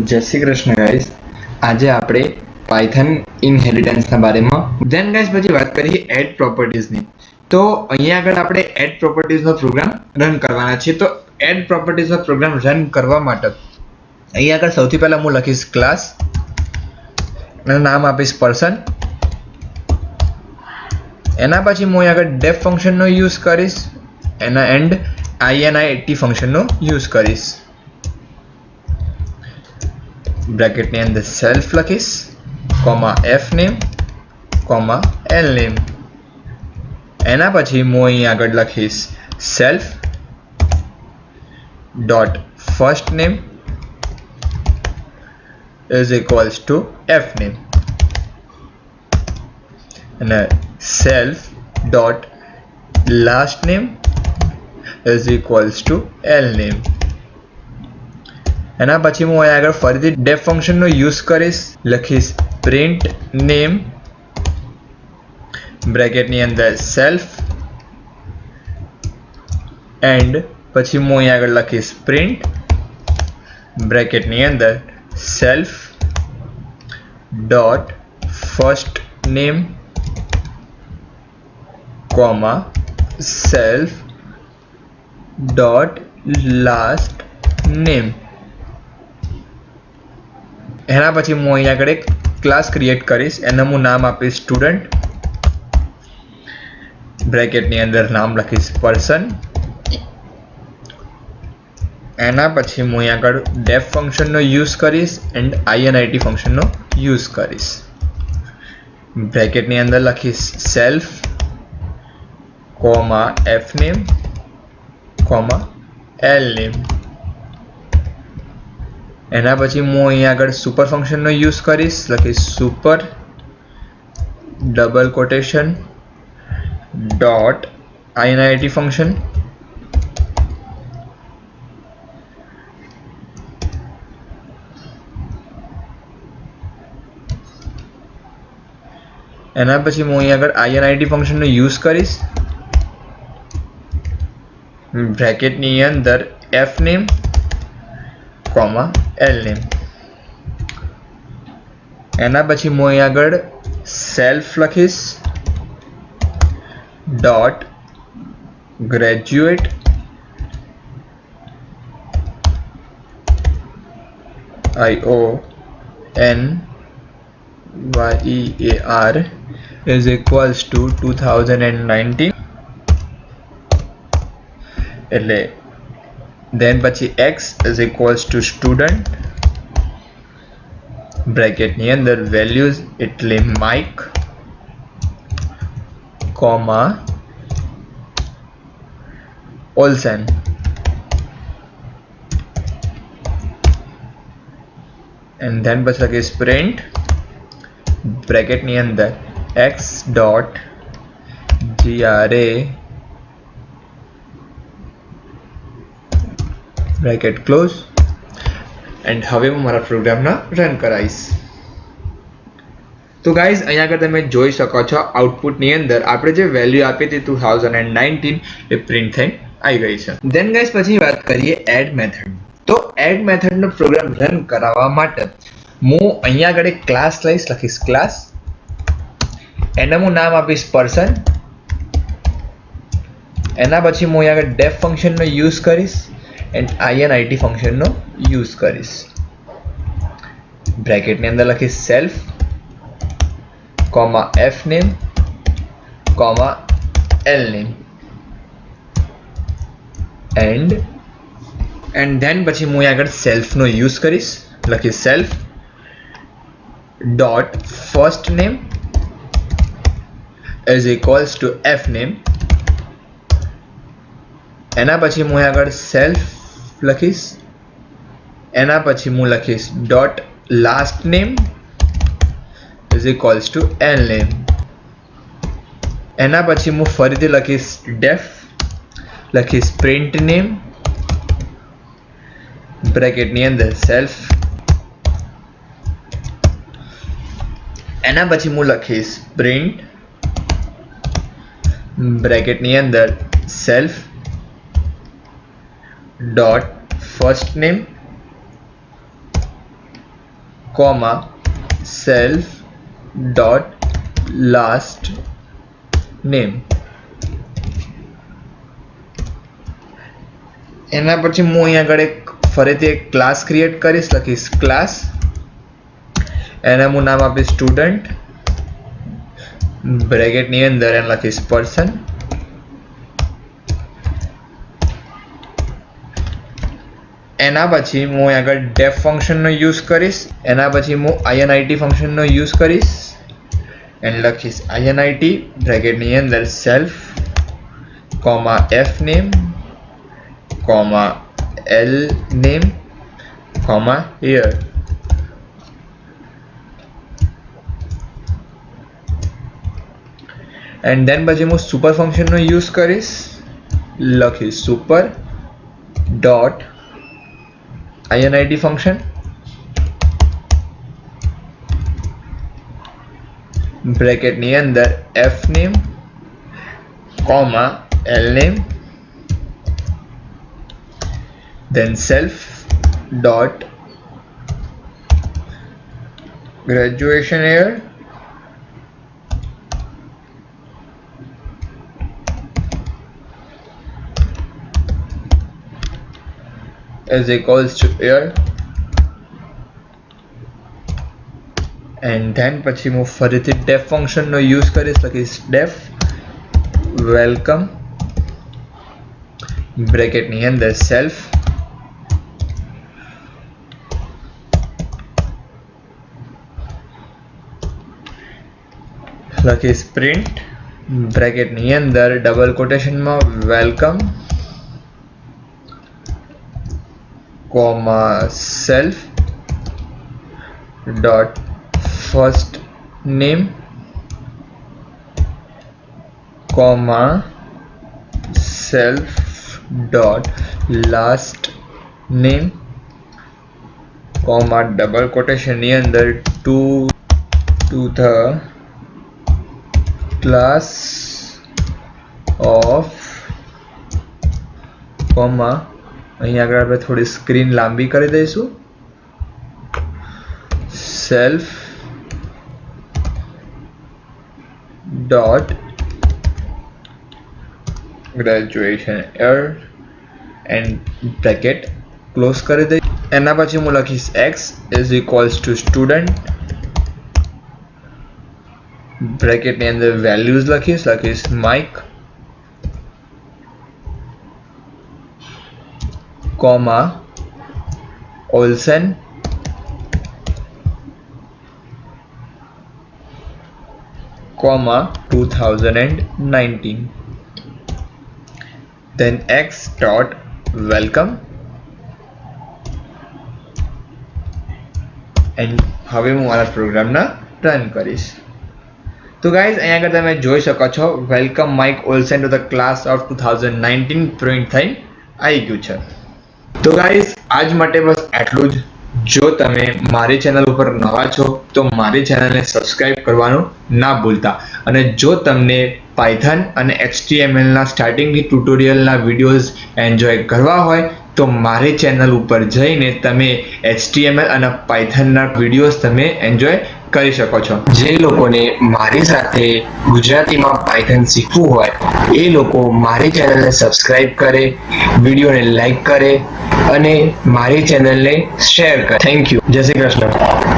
जय श्री कृष्ण गाइस। आज આપણે પાયથન ઇનહેરિટન્સના બારેમાં ધેન ગાઈસ પછી વાત કરીએ એડ પ્રોપર્ટીઝની। તો અહીંયા આગળ આપણે એડ પ્રોપર્ટીઝનો પ્રોગ્રામ રન કરવાના છે। તો એડ પ્રોપર્ટીઝનો પ્રોગ્રામ રન કરવા માટે અહીંયા આગળ સૌથી પહેલા હું લખીશ ક્લાસ અને નામ આપીશ પર્સન। એના પછી હું અહીંયા આગળ ડેફ ફંક્શનનો યુઝ કરીશ, એના એન્ડ init ફંક્શનનો યુઝ કરીશ। ब्रैकेट ની અંદર સેલ્ફ લખીશ, comma F name, comma L name. એના પછી હું અહીં આગળ લખીશ self dot first name is equals to F name અને self dot last name is equals to L name. એના પછી હું અહીંયા આગળ ફરીથી ડેફ ફંક્શનનો યુઝ કરીશ, લખીશ પ્રિન્ટ નેમ બ્રેકેટની અંદર સેલ્ફ એન્ડ પછી હું અહીંયા આગળ લખીશ પ્રિન્ટ બ્રેકેટની અંદર self dot first name comma self dot last name. એના પછી હું અહીંયા આગળ એક ક્લાસ ક્રિએટ કરીશ, એને હું નામ આપીશ સ્ટુડન્ટ, બ્રેકેટની અંદર નામ લખીશ પર્સન। એના પછી હું અહીંયા આગળ ડેફ ફંક્શનનો યુઝ કરીશ એન્ડ init ફંક્શનનો યુઝ કરીશ, બ્રેકેટની અંદર લખીશ self comma F name comma L name. એના પછી હું અહીંયા આગળ સુપર ફંક્શનનો યુઝ કરીશ, લખીશ super double quotation dot init function. એના પછી હું અહીંયા આગળ init ફંક્શનનો યુઝ કરીશ, બ્રેકેટની અંદર F name comma L name. એના પછી હું અહીં આગળ સેલ્ફ લખીશ dot graduate IONYEAR is equals to 2019 એટલે then પછી x is equals to student બ્રેકેટની અંદર વેલ્યુઝ એટલે માઇક કોમા ઓલ્સન। and then પછી લખીશ પ્રિન્ટ બ્રેકેટની અંદર x dot gra bracket close and हवे मैं मारा प्रोग्राम ना रन कराईश। तो गाइज अहीं आगळ तमे जोई शको छो आउटपुट नी अंदर आपणे जे वेल्यू आपी हती 2019 ए प्रिंट थईने आई गई छे। देन गाइज पछी वात करीए एड मेथड। तो एड मेथड नो प्रोग्राम रन करावा माटे हूँ अहीं आगळ एक क्लास लईश, लखीश क्लास, एने हूँ नाम आपीश पर्सन। एना पछी हूँ अहीं आगळ डेफ फंक्शन नो यूज करीश एंड init फंक्शन नो यूज करीश, ब्रैकेट ने अंदर लखीश self comma F name comma L name and then पछी हूँ आगळ सेल्फ नो यूज करीश, लखीश self dot first name is equals to F name. एना पछी हूँ आगळ सेल्फ लखीश, एना पछी हूँ लखीश dot last name is equals to L name. एना पछी हूँ फरीथी लखीश डेफ, लखीश प्रिंट नेम ब्रेकेटनी अंदर सेल्फ। एना पछी हूँ लखीश प्रिंट ब्रेकेटनी अंदर self dot first name comma self dot last name. એના પછી હું અહીંયા આગળ ફરીથી એક ક્લાસ ક્રિએટ કરીશ, લખીશ ક્લાસ, એને હું નામ આપીશ સ્ટુડન્ટ, બ્રેકેટની અંદર એને લખીશ પર્સન. એના પછી હું અહીંયા આગળ ડેફ ફંક્શનનો યુઝ કરીશ. એના પછી હું આઈએનઆઈટી ફંક્શનનો યુઝ કરીશ, એને લખીશ આઈએનઆઈટી બ્રેકેટની અંદર self comma F name comma L name comma year. And then પછી હું સુપર ફંક્શનનો યુઝ કરીશ, લખીશ સુપર ડોટ આઈએનઆઈટી ફંક્શન બ્રેકેટની અંદર F name comma L name then self dot graduation year is equals to year. And then પછી હું ફરીથી def function નો use કરીશ, લખીશ def welcome બ્રેકેટની અંદર self લખીશ પ્રિન્ટ બ્રેકેટની અંદર ડબલ કોટેશનમાં welcome comma self dot first name comma self dot last name comma double કોટેશનની અંદર to the class of comma અહીં આગળ આપણે થોડી સ્ક્રીન લાંબી કરી દઈશું, self dot graduation year and bracket close કરી દઈશું. એના પછી હું લખીશ x is equals to student બ્રેકેટની અંદર વેલ્યુઝ લખીશ Mike comma Olsen comma 2019 then x dot welcome. and હવે હું મારા પ્રોગ્રામના રન કરીશ. તો ગાઈઝ અહીંયા આગળ તમે જોઈ શકો છો welcome Mike Olsen to the class of 2019 print થઈ આવી ગયું છે. તો ગાઈઝ આજ માટે બસ આટલું જ. જો તમે મારી ચેનલ ઉપર નવા છો તો મારી ચેનલને સબસ્ક્રાઇબ કરવાનું ના ભૂલતા, અને જો તમને પાયથન અને HTML ના સ્ટાર્ટિંગની ટ્યુટોરિયલના વિડીયોઝ એન્જોય કરવા હોય તો મારી ચેનલ ઉપર જઈને તમે HTML અને પાયથનના વિડીયોઝ તમે એન્જોય કરી શકો છો. જે લોકોને મારી સાથે ગુજરાતીમાં પાયથન શીખવું હોય એ લોકો મારી ચેનલને સબસ્ક્રાઇબ કરે, વિડીયોને લાઈક કરે અને મારી ચેનલને શેર કરે. Thank you. જય શ્રી કૃષ્ણ.